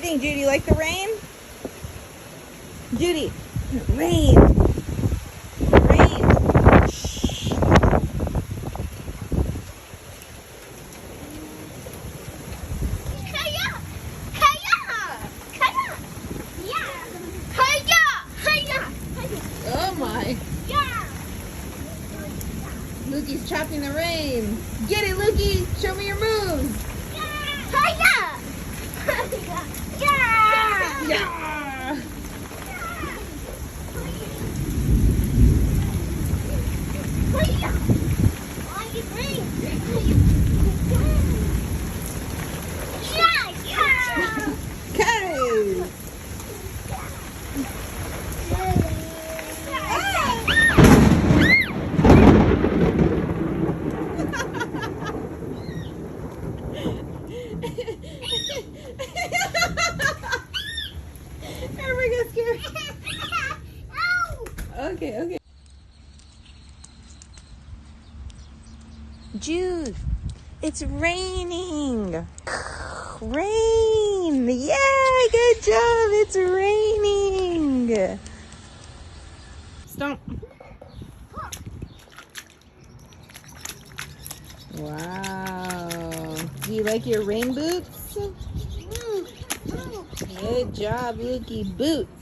think, Judy? Like the rain? Judy, rain. Rain. Shh. Oh my. Lukey's chopping the rain. Get it, Lukey. Show me your moves. Yeah. Okay. Everybody got scared. Okay. Jude, it's raining. Rain. Yay, good job. It's raining. Stop. Wow. Do you like your rain boots? Good job, Lukey. Boots.